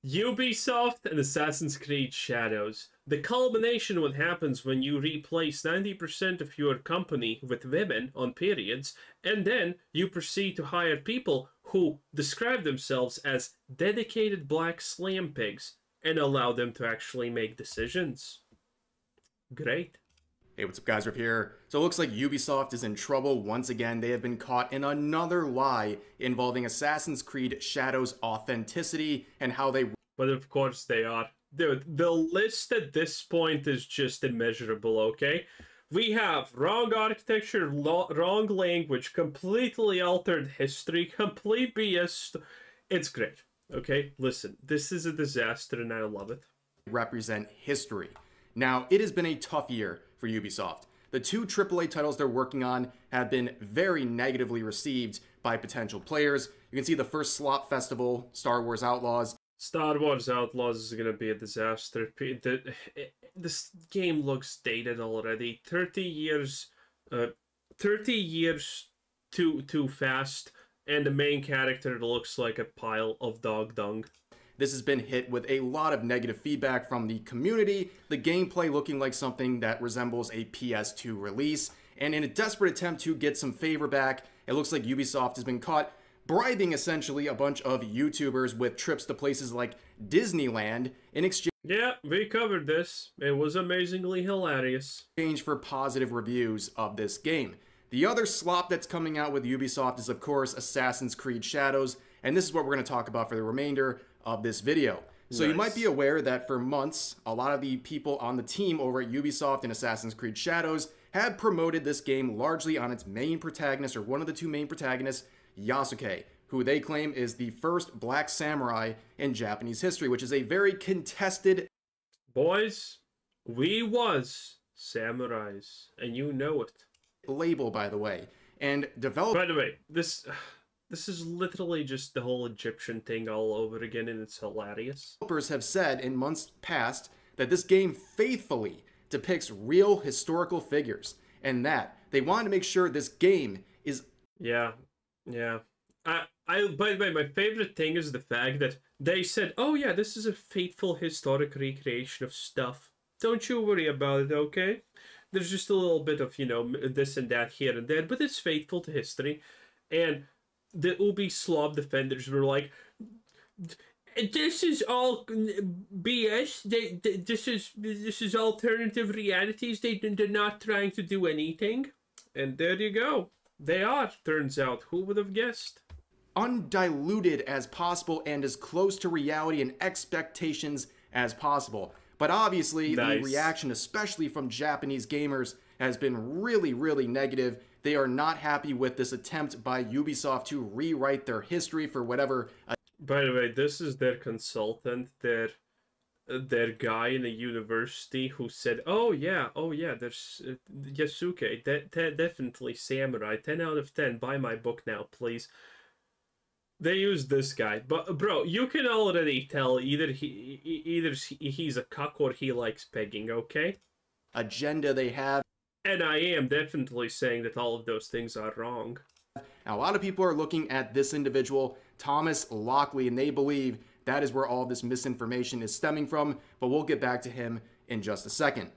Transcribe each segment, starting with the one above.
Ubisoft and Assassin's Creed Shadows. The culmination of what happens when you replace 90% of your company with women on periods, and then you proceed to hire people who describe themselves as dedicated black slam pigs and allow them to actually make decisions. Great. Hey, what's up guys, Riff here. So it looks like Ubisoft is in trouble once again. They have been caught in another lie involving Assassin's Creed Shadows authenticity and how they... But of course they are. Dude, the list at this point is just immeasurable, okay? We have wrong architecture, wrong language, completely altered history, complete BS. It's great, okay? Listen, this is a disaster and I love it. represent history. Now, it has been a tough year for Ubisoft. The two AAA titles they're working on have been very negatively received by potential players. You can see the first slot festival, Star Wars Outlaws. Star Wars Outlaws is going to be a disaster. This game looks dated already. 30 years too fast, and the main character looks like a pile of dog dung. This has been hit with a lot of negative feedback from the community, the gameplay looking like something that resembles a PS2 release, and in a desperate attempt to get some favor back, it looks like Ubisoft has been caught bribing essentially a bunch of YouTubers with trips to places like Disneyland in exchange... Yeah, we covered this. It was amazingly hilarious. ...for positive reviews of this game. The other slop that's coming out with Ubisoft is, of course, Assassin's Creed Shadows, and this is what we're going to talk about for the remainder of this video. So You might be aware that for months, a lot of the people on the team over at Ubisoft and Assassin's Creed Shadows have promoted this game largely on its main protagonist, or one of the two main protagonists, Yasuke, who they claim is the first black samurai in Japanese history, which is a very contested... Boys, we was samurais, and you know it. ...label, by the way. And develop... By the way, this is literally just the whole Egyptian thing all over again, and it's hilarious. Developers have said in months past that this game faithfully depicts real historical figures, and that they want to make sure this game is... Yeah. By the way, my favorite thing is the fact that they said, oh yeah, this is a faithful historic recreation of stuff. Don't you worry about it, okay? There's just a little bit of, this and that here and there, but it's faithful to history. And the Ubi Slob defenders were like, this is all BS. This is alternative realities. They're not trying to do anything. And there you go. They are, turns out. Who would have guessed? Undiluted as possible and as close to reality and expectations as possible. But obviously, the reaction, especially from Japanese gamers, has been really, really negative. They are not happy with this attempt by Ubisoft to rewrite their history for whatever... By the way, this is their consultant, their guy in a university who said, oh yeah, there's Yasuke, definitely samurai, 10 out of 10, buy my book now, please. They use this guy, but bro, you can already tell either he's a cuck or he likes pegging, okay? Agenda they have. And I am definitely saying that all of those things are wrong. Now, a lot of people are looking at this individual, Thomas Lockley, and they believe that is where all this misinformation is stemming from, but we'll get back to him in just a second.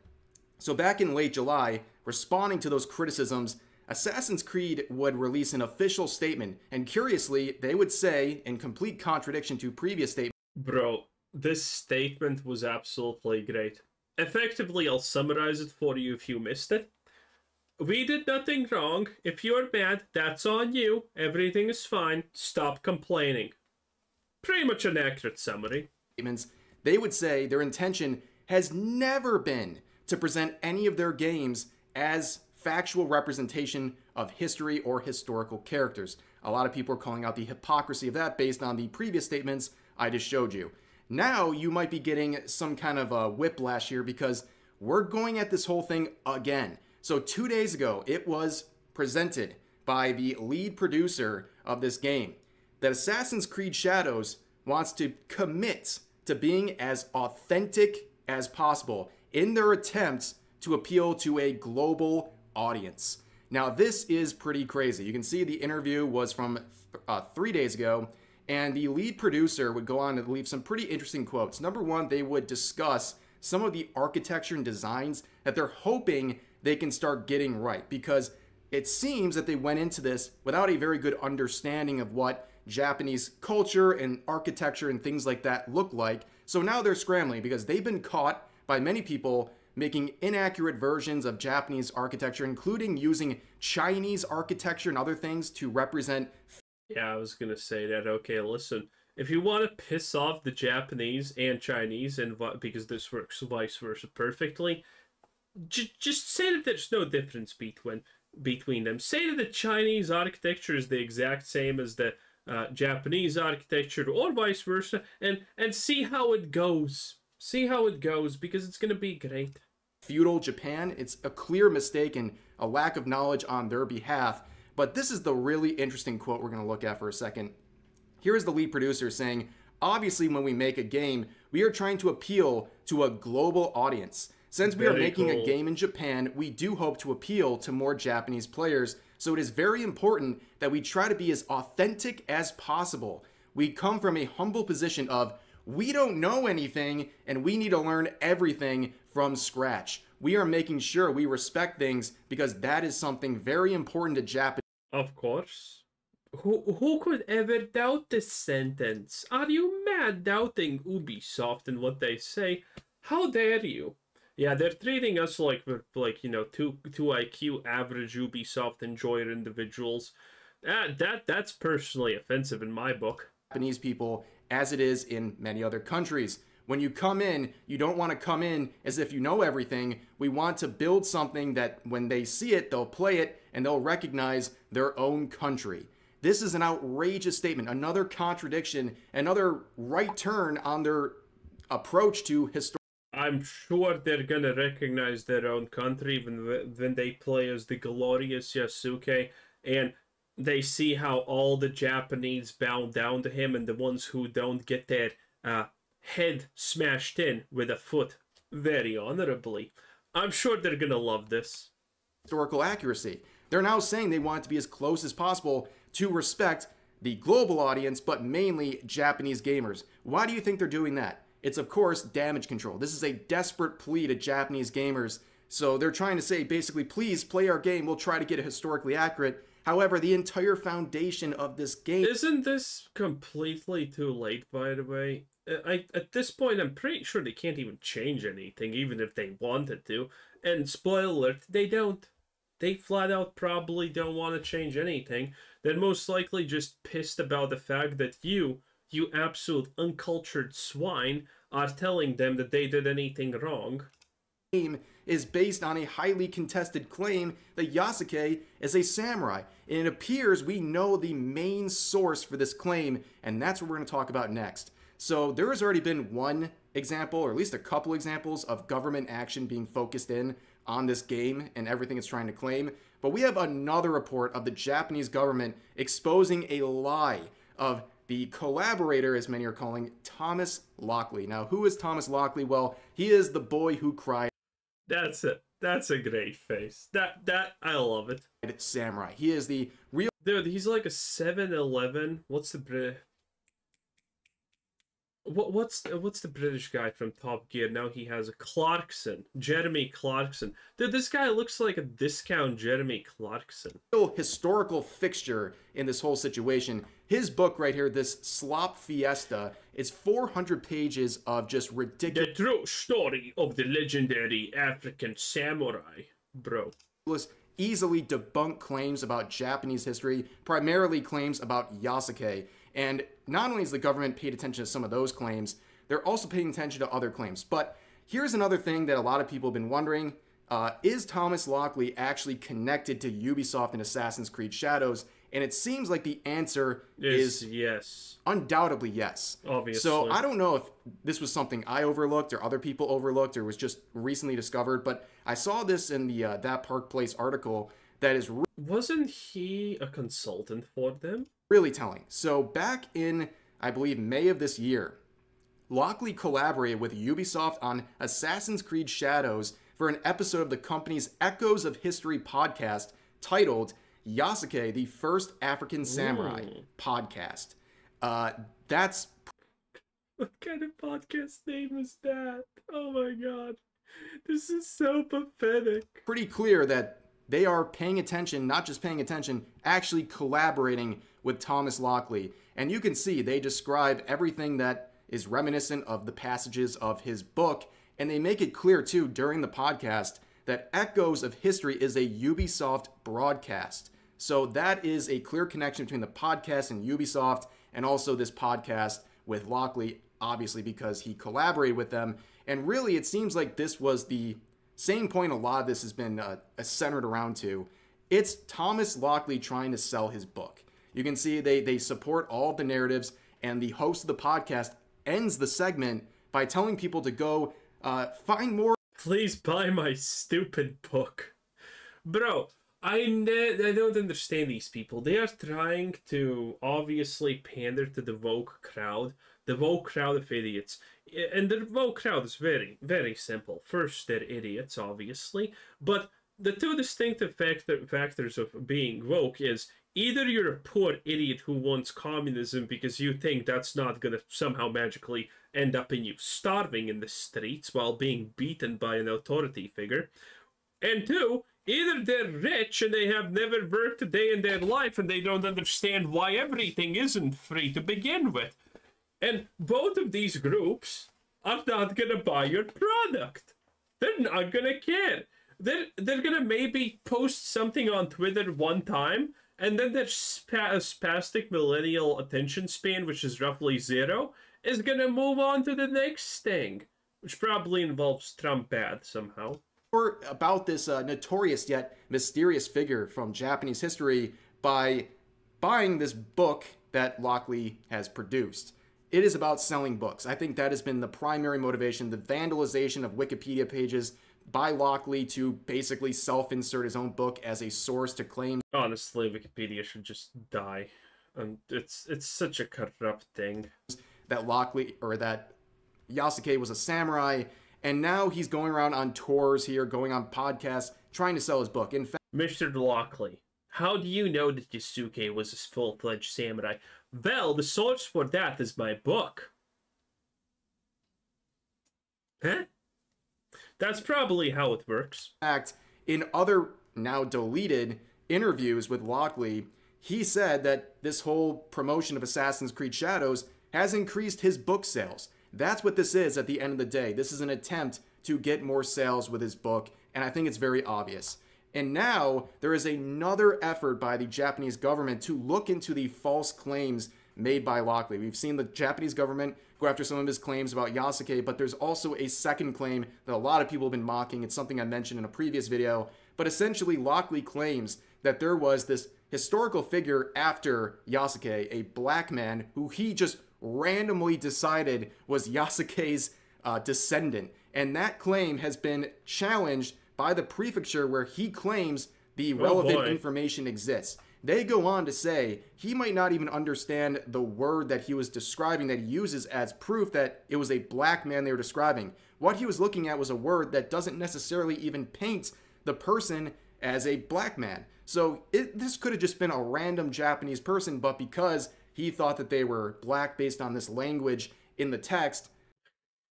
So back in late July, responding to those criticisms, Assassin's Creed would release an official statement, and curiously, they would say, in complete contradiction to previous statements... Bro, this statement was absolutely great. Effectively, I'll summarize it for you if you missed it. We did nothing wrong. If you're mad, that's on you. Everything is fine. Stop complaining. Pretty much an accurate summary. They would say their intention has never been to present any of their games as factual representation of history or historical characters. A lot of people are calling out the hypocrisy of that based on the previous statements I just showed you. Now you might be getting some kind of a whiplash here because we're going at this whole thing again. So 2 days ago, it was presented by the lead producer of this game that Assassin's Creed Shadows wants to commit to being as authentic as possible in their attempts to appeal to a global audience. Now, this is pretty crazy. You can see the interview was from 3 days ago, And the lead producer would go on to leave some pretty interesting quotes. Number one, they would discuss some of the architecture and designs that they're hoping they can start getting right, because it seems that they went into this without a very good understanding of what Japanese culture and architecture and things like that look like. So now they're scrambling because they've been caught by many people making inaccurate versions of Japanese architecture, including using Chinese architecture and other things to represent. Yeah, I was gonna say that. Okay, listen. If you want to piss off the Japanese and Chinese, and because this works vice versa perfectly, just say that there's no difference between them. Say that the Chinese architecture is the exact same as the Japanese architecture, or vice versa, and see how it goes. See how it goes, because it's gonna be great. Feudal Japan, it's a clear mistake and a lack of knowledge on their behalf. But this is the really interesting quote we're going to look at for a second. Here is the lead producer saying, obviously when we make a game, we are trying to appeal to a global audience. Since we are making a game in Japan, we do hope to appeal to more Japanese players. So it is very important that we try to be as authentic as possible. We come from a humble position of, we don't know anything and we need to learn everything from scratch. We are making sure we respect things because that is something very important to Japanese. Of course. Who could ever doubt this sentence? Are you mad doubting Ubisoft and what they say? How dare you? Yeah, they're treating us like we're you know, two IQ average Ubisoft enjoyer individuals. That's personally offensive in my book. Japanese people, as it is in many other countries. When you come in, you don't want to come in as if you know everything. We want to build something that when they see it, they'll play it and they'll recognize their own country. This is an outrageous statement, another contradiction, another right turn on their approach to history. I'm sure they're gonna recognize their own country when they play as the glorious Yasuke, and they see how all the Japanese bow down to him, and the ones who don't get their head smashed in with a foot very honorably. I'm sure they're gonna love this. Historical accuracy. They're now saying they want it to be as close as possible to respect the global audience, but mainly Japanese gamers. Why do you think they're doing that? It's, of course, damage control. This is a desperate plea to Japanese gamers. So they're trying to say, basically, please play our game. We'll try to get it historically accurate. However, the entire foundation of this game... Isn't this completely too late, by the way? At this point, I'm pretty sure they can't even change anything, even if they wanted to. And spoiler alert, they don't. They flat out probably don't want to change anything. They're most likely just pissed about the fact that you absolute uncultured swine, are telling them that they did anything wrong. Game is based on a highly contested claim that Yasuke is a samurai, and it appears we know the main source for this claim, and that's what we're going to talk about next. So there has already been one example, or at least a couple examples, of government action being focused in on this game and everything it's trying to claim, but we have another report of the Japanese government exposing a lie of the collaborator, as many are calling, Thomas Lockley. Now, who is Thomas Lockley? Well, he is the boy who cried. That's it. That's a great face. I love it. Samurai. He is the real... Dude, he's like a 7-Eleven. What's the What's the British guy from Top Gear? Now he has a Clarkson. Jeremy Clarkson. Dude, this guy looks like a discount Jeremy Clarkson. Historical fixture in this whole situation. His book right here, this Slop Fiesta, is 400 pages of just ridiculous... The true story of the legendary African samurai, bro. Easily debunk claims about Japanese history, primarily claims about Yasuke. And not only has the government paid attention to some of those claims, they're also paying attention to other claims. But here's another thing that a lot of people have been wondering. Is Thomas Lockley actually connected to Ubisoft and Assassin's Creed Shadows? And it seems like the answer is yes. Undoubtedly yes. Obviously. So I don't know if this was something I overlooked or other people overlooked or was just recently discovered, but I saw this in the That Park Place article that is... Wasn't he a consultant for them? Really telling. So back in, I believe, May of this year, Lockley collaborated with Ubisoft on Assassin's Creed Shadows for an episode of the company's Echoes of History podcast titled Yasuke, the First African Samurai podcast. That's What kind of podcast name is that? Oh my god. This is so pathetic. pretty clear that they are paying attention, not just paying attention, actually collaborating with Thomas Lockley. And you can see they describe everything that is reminiscent of the passages of his book. And they make it clear, too, during the podcast that Echoes of History is a Ubisoft broadcast. So that is a clear connection between the podcast and Ubisoft, and also this podcast with Lockley, obviously because he collaborated with them. And really, it seems like this was the same point a lot of this has been centered around to. It's Thomas Lockley trying to sell his book. You can see they support all of the narratives, and the host of the podcast ends the segment by telling people to go find more. Please buy my stupid book. Bro, I don't understand these people. They are trying to obviously pander to the woke crowd. The woke crowd of idiots. And the woke crowd is very, very simple. First, they're idiots, obviously. But the two distinctive factors of being woke is either you're a poor idiot who wants communism because you think that's not going to somehow magically end up in you starving in the streets while being beaten by an authority figure. And two, either they're rich and they have never worked a day in their life and they don't understand why everything isn't free to begin with. And both of these groups are not going to buy your product. They're not going to care. They're going to maybe post something on Twitter one time, and then their spastic millennial attention span, which is roughly 0, is going to move on to the next thing, which probably involves Trump bad somehow. Or about this notorious yet mysterious figure from Japanese history by buying this book that Lockley has produced. It is about selling books. I think that has been the primary motivation, the vandalization of Wikipedia pages by Lockley to basically self-insert his own book as a source to claim. Honestly, Wikipedia should just die. And it's such a corrupt thing. That Lockley, or that Yasuke was a samurai, and now he's going around on tours here, going on podcasts, trying to sell his book. In fact, Mr. Lockley, how do you know that Yasuke was a full-fledged samurai? Well, the source for that is my book. Huh? That's probably how it works. in fact, in other now deleted interviews with Lockley, he said that this whole promotion of Assassin's Creed Shadows has increased his book sales. That's what this is at the end of the day. This is an attempt to get more sales with his book, and I think it's very obvious. And now there is another effort by the Japanese government to look into the false claims made by Lockley. We've seen the Japanese government go after some of his claims about Yasuke, but there's also a second claim that a lot of people have been mocking. It's something I mentioned in a previous video. But essentially, Lockley claims that there was this historical figure after Yasuke, a black man who he just randomly decided was Yasuke's descendant. And that claim has been challenged by the prefecture where he claims the relevant information exists. They go on to say he might not even understand the word that he was describing that he uses as proof that it was a black man they were describing. What he was looking at was a word that doesn't necessarily even paint the person as a black man. So this could have just been a random Japanese person, but because he thought that they were black based on this language in the text.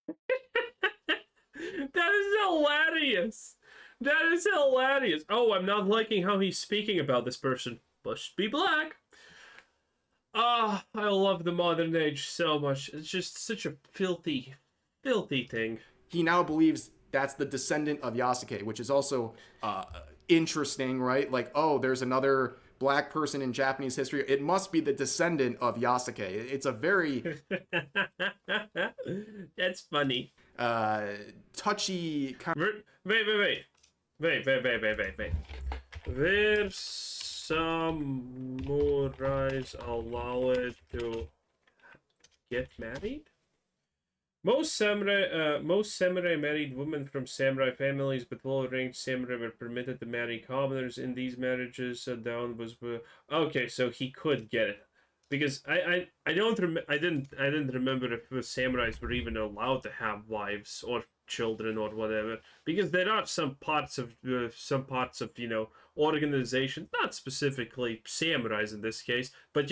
That is hilarious. That is hilarious. Oh, I'm not liking how he's speaking about this person. Must be black. Ah, I love the modern age so much. It's just such a filthy, filthy thing. He now believes that's the descendant of Yasuke, which is also interesting, right? Like, oh, there's another black person in Japanese history. It must be the descendant of Yasuke. It's a very... That's funny. Touchy... Wait. Were samurais allowed to get married? Most samurai married women from samurai families, but lower-ranked samurai were permitted to marry commoners. In these marriages, down was okay. So he could get it, because I didn't remember if the samurais were even allowed to have wives or children or whatever, because there are some parts of organization, not specifically samurais in this case, but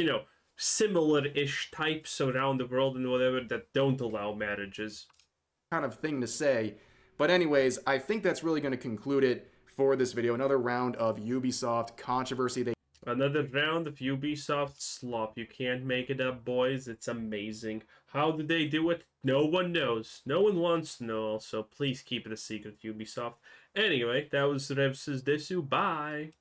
similar-ish types around the world and whatever that don't allow marriages. Kind of thing to say. But anyways, I think that's really going to conclude it for this video. Another round of Ubisoft controversy. Another round of Ubisoft slop. You can't make it up, boys. It's amazing. How do they do it? No one knows. No one wants to know, so please keep it a secret, Ubisoft. Anyway, that was Revs' Desu. Bye!